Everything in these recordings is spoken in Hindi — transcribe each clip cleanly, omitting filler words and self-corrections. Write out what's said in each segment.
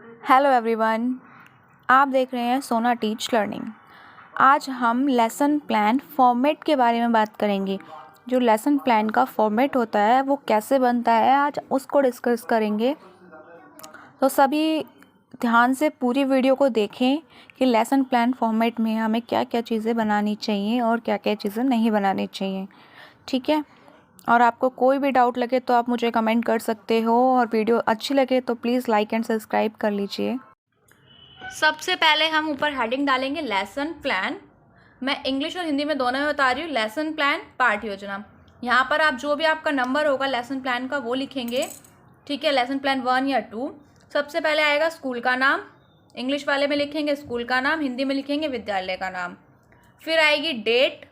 हेलो एवरीवन, आप देख रहे हैं सोना टीच लर्निंग। आज हम लेसन प्लान फॉर्मेट के बारे में बात करेंगे। जो लेसन प्लान का फॉर्मेट होता है वो कैसे बनता है, आज उसको डिस्कस करेंगे। तो सभी ध्यान से पूरी वीडियो को देखें कि लेसन प्लान फॉर्मेट में हमें क्या क्या चीज़ें बनानी चाहिए और क्या क्या चीज़ें नहीं बनानी चाहिए, ठीक है। और आपको कोई भी डाउट लगे तो आप मुझे कमेंट कर सकते हो, और वीडियो अच्छी लगे तो प्लीज़ लाइक एंड सब्सक्राइब कर लीजिए। सबसे पहले हम ऊपर हेडिंग डालेंगे लेसन प्लान। मैं इंग्लिश और हिंदी में दोनों में बता रही हूँ। लेसन प्लान पाठ योजना, यहाँ पर आप जो भी आपका नंबर होगा लेसन प्लान का वो लिखेंगे, ठीक है। लेसन प्लान 1 या 2। सबसे पहले आएगा स्कूल का नाम, इंग्लिश वाले में लिखेंगे स्कूल का नाम, हिंदी में लिखेंगे विद्यालय का नाम। फिर आएगी डेट,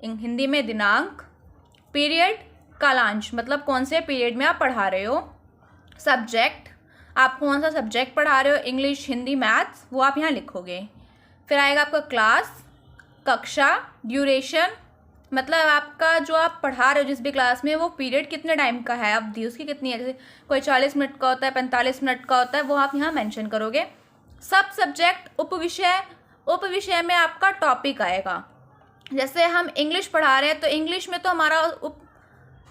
हिंदी में दिनांक। पीरियड कालांश, मतलब कौन से पीरियड में आप पढ़ा रहे हो। सब्जेक्ट, आप कौन सा सब्जेक्ट पढ़ा रहे हो, इंग्लिश, हिंदी, मैथ्स, वो आप यहाँ लिखोगे। फिर आएगा आपका क्लास, कक्षा। ड्यूरेशन, मतलब आपका जो आप पढ़ा रहे हो जिस भी क्लास में, वो पीरियड कितने टाइम का है, अवधि उसकी कितनी है। जैसे कोई 40 मिनट का होता है, 45 मिनट का होता है, वो आप यहाँ मेंशन करोगे। सब सब्जेक्ट, उपविषय, उपविषय में आपका टॉपिक आएगा। जैसे हम इंग्लिश पढ़ा रहे हैं तो इंग्लिश में तो हमारा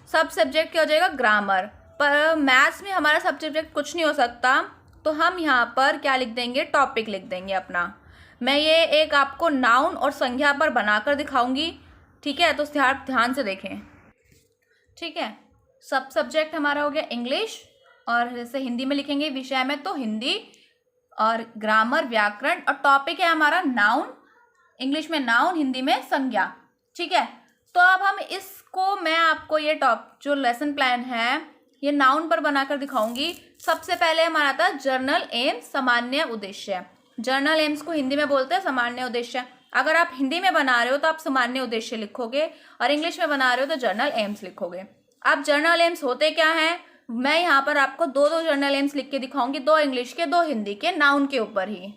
सब सब्जेक्ट क्या हो जाएगा, ग्रामर। पर मैथ्स में हमारा सब सब्जेक्ट कुछ नहीं हो सकता, तो हम यहाँ पर क्या लिख देंगे, टॉपिक लिख देंगे अपना। मैं ये एक आपको नाउन और संज्ञा पर बनाकर दिखाऊंगी, ठीक है, तो ध्यान से देखें, ठीक है। सब सब्जेक्ट हमारा हो गया इंग्लिश, और जैसे हिंदी में लिखेंगे विषय में तो हिंदी, और ग्रामर, व्याकरण, और टॉपिक है हमारा नाउन, इंग्लिश में नाउन, हिंदी में संज्ञा, ठीक है। तो अब हम इसको, मैं आपको ये जो लेसन प्लान है ये नाउन पर बनाकर दिखाऊंगी। सबसे पहले हमारा था जर्नल एम्स, सामान्य उद्देश्य। जर्नल एम्स को हिंदी में बोलते हैं सामान्य उद्देश्य। अगर आप हिंदी में बना रहे हो तो आप सामान्य उद्देश्य लिखोगे, और इंग्लिश में बना रहे हो तो जर्नल एम्स लिखोगे। अब जर्नल एम्स होते क्या हैं, मैं यहाँ पर आपको दो जर्नल एम्स लिख के दिखाऊंगी, 2 इंग्लिश के 2 हिंदी के, नाउन के ऊपर ही।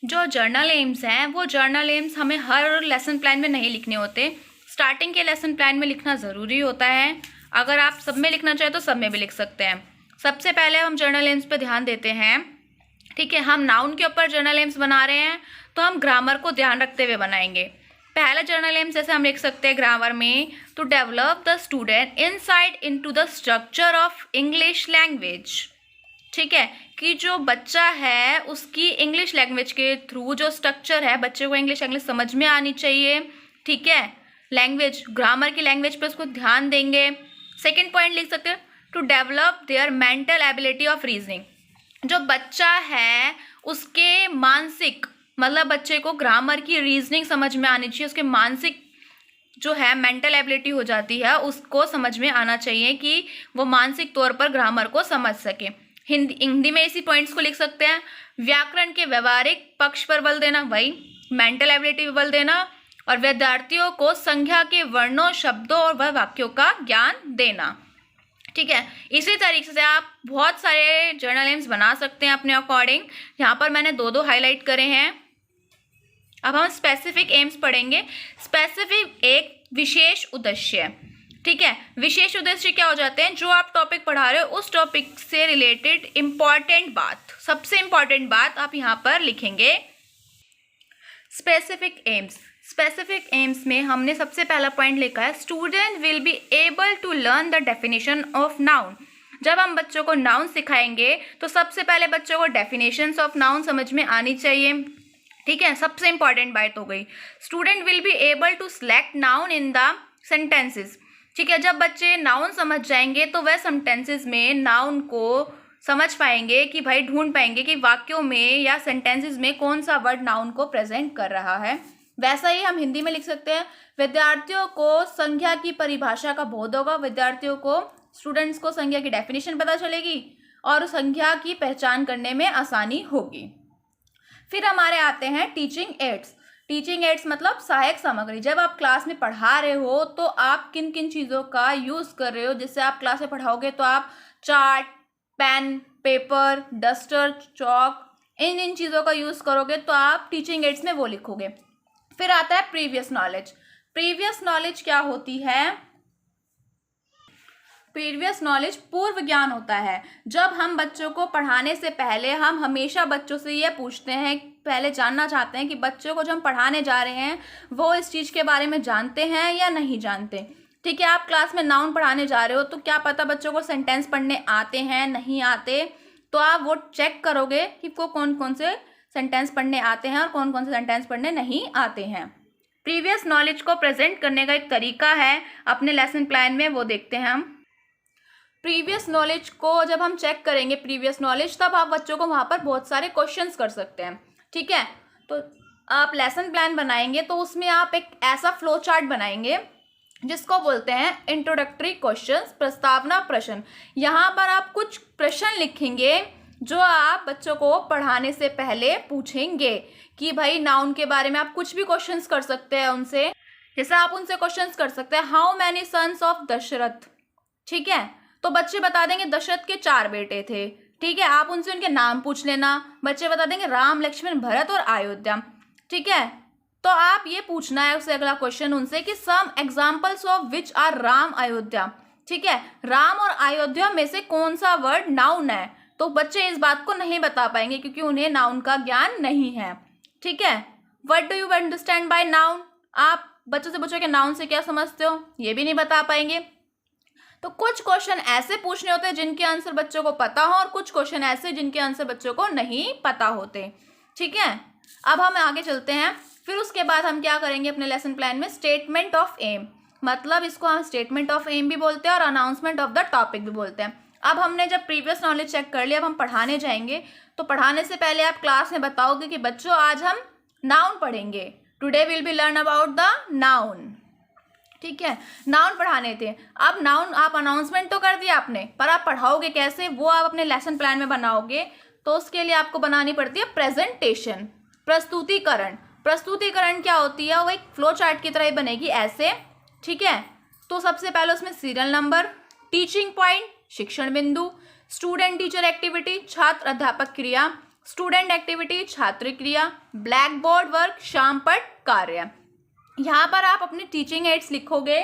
जो जर्नल एम्स हैं वो जर्नल एम्स हमें हर लेसन प्लान में नहीं लिखने होते, स्टार्टिंग के लेसन प्लान में लिखना ज़रूरी होता है। अगर आप सब में लिखना चाहें तो सब में भी लिख सकते हैं। सबसे पहले हम जर्नल एम्स पे ध्यान देते हैं, ठीक है। हम नाउन के ऊपर जर्नल एम्स बना रहे हैं तो हम ग्रामर को ध्यान रखते हुए बनाएंगे। पहला जर्नल एम्स जैसे हम लिख सकते हैं ग्रामर में, to develop the student insight into the structure of English language, ठीक है। कि जो बच्चा है उसकी इंग्लिश लैंग्वेज के थ्रू जो स्ट्रक्चर है, बच्चे को इंग्लिश समझ में आनी चाहिए, ठीक है। लैंग्वेज, ग्रामर की लैंग्वेज पे उसको ध्यान देंगे। सेकंड पॉइंट लिख सकते हैं, to develop their mental ability of reasoning. जो बच्चा है उसके मानसिक, मतलब बच्चे को ग्रामर की रीजनिंग समझ में आनी चाहिए, उसके मानसिक जो है मेंटल एबिलिटी हो जाती है उसको समझ में आना चाहिए कि वो मानसिक तौर पर ग्रामर को समझ सके। हिंदी में इसी पॉइंट्स को लिख सकते हैं। व्याकरण के व्यवहारिक पक्ष पर बल देना, वही मेंटल एबिलिटी पर बल देना, और विद्यार्थियों को संज्ञा के वर्णों, शब्दों और वह वाक्यों का ज्ञान देना, ठीक है। इसी तरीके से आप बहुत सारे जर्नल एम्स बना सकते हैं अपने अकॉर्डिंग। यहाँ पर मैंने 2 हाईलाइट करे हैं। अब हम स्पेसिफिक एम्स पढ़ेंगे। स्पेसिफिक एक विशेष उद्देश्य, ठीक है। विशेष उद्देश्य क्या हो जाते हैं, जो आप टॉपिक पढ़ा रहे हो उस टॉपिक से रिलेटेड इंपॉर्टेंट बात, सबसे इंपॉर्टेंट बात आप यहाँ पर लिखेंगे। स्पेसिफिक एम्स, स्पेसिफिक एम्स में हमने सबसे पहला पॉइंट लिखा है, student will be able to learn the definition of noun. जब हम बच्चों को नाउन सिखाएंगे तो सबसे पहले बच्चों को डेफिनेशंस ऑफ नाउन समझ में आनी चाहिए, ठीक है। सबसे इंपॉर्टेंट बात हो गई। Student will be able to select noun in the sentences, ठीक है। जब बच्चे नाउन समझ जाएंगे तो वह सेंटेंसेस में नाउन को समझ पाएंगे, कि भाई ढूंढ पाएंगे कि वाक्यों में या सेंटेंसेस में कौन सा वर्ड नाउन को प्रेजेंट कर रहा है। वैसा ही हम हिंदी में लिख सकते हैं, विद्यार्थियों को संज्ञा की परिभाषा का बोध होगा। विद्यार्थियों को, स्टूडेंट्स को संज्ञा की डेफिनेशन पता चलेगी और संज्ञा की पहचान करने में आसानी होगी। फिर हमारे आते हैं टीचिंग एड्स। टीचिंग एड्स मतलब सहायक सामग्री। जब आप क्लास में पढ़ा रहे हो तो आप किन किन चीज़ों का यूज़ कर रहे हो। जिससे आप क्लास में पढ़ाओगे तो आप chart, pen, paper, duster, chalk, इन चीज़ों का यूज़ करोगे तो आप टीचिंग एड्स में वो लिखोगे। फिर आता है प्रीवियस नॉलेज। प्रीवियस नॉलेज क्या होती है, प्रीवियस नॉलेज पूर्व ज्ञान होता है। जब हम बच्चों को पढ़ाने से पहले हम हमेशा बच्चों से ये पूछते हैं, पहले जानना चाहते हैं कि बच्चों को जो हम पढ़ाने जा रहे हैं वो इस चीज़ के बारे में जानते हैं या नहीं जानते। ठीक है, आप क्लास में नाउन पढ़ाने जा रहे हो तो क्या पता बच्चों को सेंटेंस पढ़ने आते हैं नहीं आते, तो आप वो चेक करोगे कि वो कौन कौन से सेंटेंस पढ़ने आते हैं और कौन कौन से सेंटेंस पढ़ने नहीं आते हैं। प्रीवियस नॉलेज को प्रेजेंट करने का एक तरीका है अपने लेसन प्लान में, वो देखते हैं हम। प्रीवियस नॉलेज को जब हम चेक करेंगे प्रीवियस नॉलेज, तब आप बच्चों को वहाँ पर बहुत सारे क्वेश्चंस कर सकते हैं। ठीक है, तो आप लेसन प्लान बनाएंगे तो उसमें आप एक ऐसा फ्लो चार्ट बनाएंगे जिसको बोलते हैं इंट्रोडक्टरी क्वेश्चंस, प्रस्तावना प्रश्न। यहाँ पर आप कुछ प्रश्न लिखेंगे जो आप बच्चों को पढ़ाने से पहले पूछेंगे कि भाई नाउन के बारे में आप कुछ भी क्वेश्चंस कर सकते हैं उनसे। जैसे आप उनसे क्वेश्चंस कर सकते हैं, how many sons of Dasharath. ठीक है, तो बच्चे बता देंगे दशरथ के 4 बेटे थे। ठीक है, आप उनसे उनके नाम पूछ लेना, बच्चे बता देंगे राम, लक्ष्मण, भरत और अयोध्या। ठीक है, तो आप ये पूछना है उससे अगला क्वेश्चन उनसे कि some examples of which are Ram, Ayodhya. ठीक है, राम और अयोध्या में से कौन सा वर्ड नाउन है, तो बच्चे इस बात को नहीं बता पाएंगे क्योंकि उन्हें नाउन का ज्ञान नहीं है। ठीक है, what do you understand by noun, आप बच्चों से पूछो कि नाउन से क्या समझते हो, ये भी नहीं बता पाएंगे। तो कुछ क्वेश्चन ऐसे पूछने होते हैं जिनके आंसर बच्चों को पता हो और कुछ क्वेश्चन ऐसे जिनके आंसर बच्चों को नहीं पता होते। ठीक है, अब हम आगे चलते हैं। फिर उसके बाद हम क्या करेंगे अपने लेसन प्लान में, स्टेटमेंट ऑफ एम, मतलब इसको हम स्टेटमेंट ऑफ एम भी बोलते हैं और अनाउंसमेंट ऑफ द टॉपिक भी बोलते हैं। अब हमने जब प्रीवियस नॉलेज चेक कर लिया, अब हम पढ़ाने जाएंगे, तो पढ़ाने से पहले आप क्लास में बताओगे कि बच्चों आज हम नाउन पढ़ेंगे, today will be learn about the noun. ठीक है, नाउन पढ़ाने थे। अब नाउन आप अनाउंसमेंट तो कर दिया आपने, पर आप पढ़ाओगे कैसे वो आप अपने लेसन प्लान में बनाओगे, तो उसके लिए आपको बनानी पड़ती है प्रेजेंटेशन, प्रस्तुतिकरण। प्रस्तुतिकरण क्या होती है, वो एक फ्लो चार्ट की तरह ही बनेगी ऐसे। ठीक है, तो सबसे पहले उसमें सीरियल नंबर, टीचिंग पॉइंट, शिक्षण बिंदु, स्टूडेंट टीचर एक्टिविटी, छात्र अध्यापक क्रिया, स्टूडेंट एक्टिविटी, छात्र क्रिया, ब्लैक बोर्ड वर्क, शाम पट कार्य। यहाँ पर आप अपने टीचिंग एड्स लिखोगे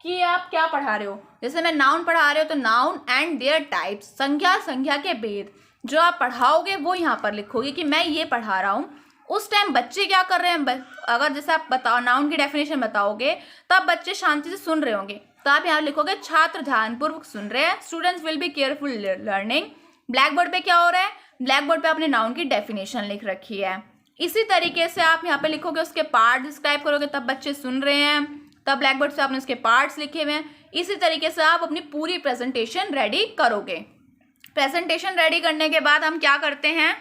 कि आप क्या पढ़ा रहे हो। जैसे मैं नाउन पढ़ा रहे हो तो नाउन एंड देयर टाइप्स, संज्ञा, संज्ञा के भेद, जो आप पढ़ाओगे वो यहाँ पर लिखोगे कि मैं ये पढ़ा रहा हूँ। उस टाइम बच्चे क्या कर रहे हैं, अगर जैसे आप बताओ नाउन की डेफिनेशन बताओगे तब बच्चे शांति से सुन रहे होंगे, तो आप यहाँ लिखोगे छात्र ध्यानपूर्वक सुन रहे हैं, students will be careful learning. Black board पे क्या हो रहा है, ब्लैक बोर्ड पे आपने नाउन की डेफिनेशन लिख रखी है। इसी तरीके से आप यहाँ पे लिखोगे, उसके पार्ट डिस्क्राइब करोगे, तब बच्चे सुन रहे हैं, तब ब्लैक बोर्ड से आपने उसके पार्ट्स लिखे हुए हैं। इसी तरीके से आप अपनी पूरी प्रेजेंटेशन रेडी करोगे। प्रेजेंटेशन रेडी करने के बाद हम क्या करते हैं,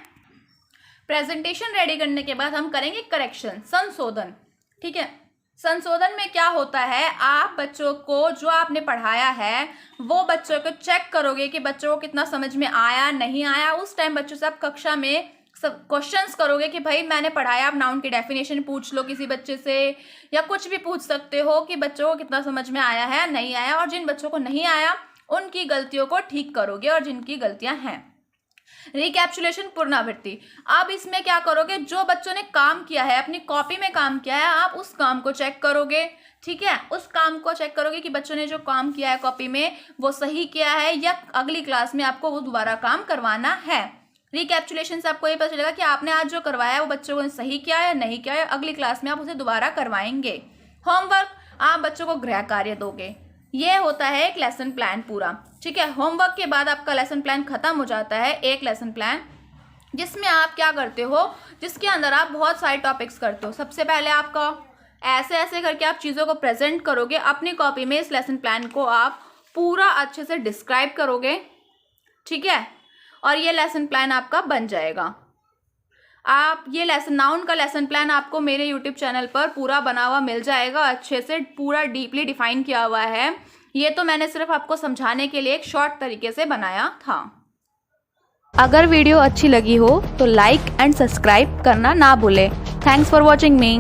प्रेजेंटेशन रेडी करने के बाद हम करेंगे करेक्शन, संशोधन। ठीक है, संशोधन में क्या होता है, आप बच्चों को जो आपने पढ़ाया है वो बच्चों को चेक करोगे कि बच्चों को कितना समझ में आया नहीं आया। उस टाइम बच्चों से आप कक्षा में सब क्वेश्चंस करोगे कि भाई मैंने पढ़ाया, आप नाउन की डेफिनेशन पूछ लो किसी बच्चे से, या कुछ भी पूछ सकते हो कि बच्चों को कितना समझ में आया है नहीं आया, और जिन बच्चों को नहीं आया उनकी गलतियों को ठीक करोगे और जिनकी गलतियां हैं। रिकैप्चुलेशन, पुनरावृत्ति। अब इसमें क्या करोगे, जो बच्चों ने काम किया है, अपनी कॉपी में काम किया है, आप उस काम को चेक करोगे। ठीक है, उस काम को चेक करोगे कि बच्चों ने जो काम किया है कॉपी में वो सही किया है या अगली क्लास में आपको वो दोबारा काम करवाना है। रिकैप्चुलेशन से आपको ये पता चलेगा कि आपने आज जो करवाया है वो बच्चों को सही किया है नहीं किया है, अगली क्लास में आप उसे दोबारा करवाएंगे। होमवर्क, आप बच्चों को गृह कार्य दोगे। ये होता है एक लेसन प्लान पूरा। ठीक है, होमवर्क के बाद आपका लेसन प्लान खत्म हो जाता है, एक लेसन प्लान जिसमें आप क्या करते हो, जिसके अंदर आप बहुत सारे टॉपिक्स करते हो। सबसे पहले आपका ऐसे ऐसे करके आप चीज़ों को प्रेजेंट करोगे अपनी कॉपी में। इस लेसन प्लान को आप पूरा अच्छे से डिस्क्राइब करोगे। ठीक है, और ये लेसन प्लान आपका बन जाएगा। आप ये लेसन नाउन का लेसन प्लान आपको मेरे यूट्यूब चैनल पर पूरा बना हुआ मिल जाएगा, अच्छे से पूरा डीपली डिफाइन किया हुआ है। ये तो मैंने सिर्फ आपको समझाने के लिए एक शॉर्ट तरीके से बनाया था। अगर वीडियो अच्छी लगी हो तो लाइक एंड सब्सक्राइब करना ना भूलें। Thanks for watching me.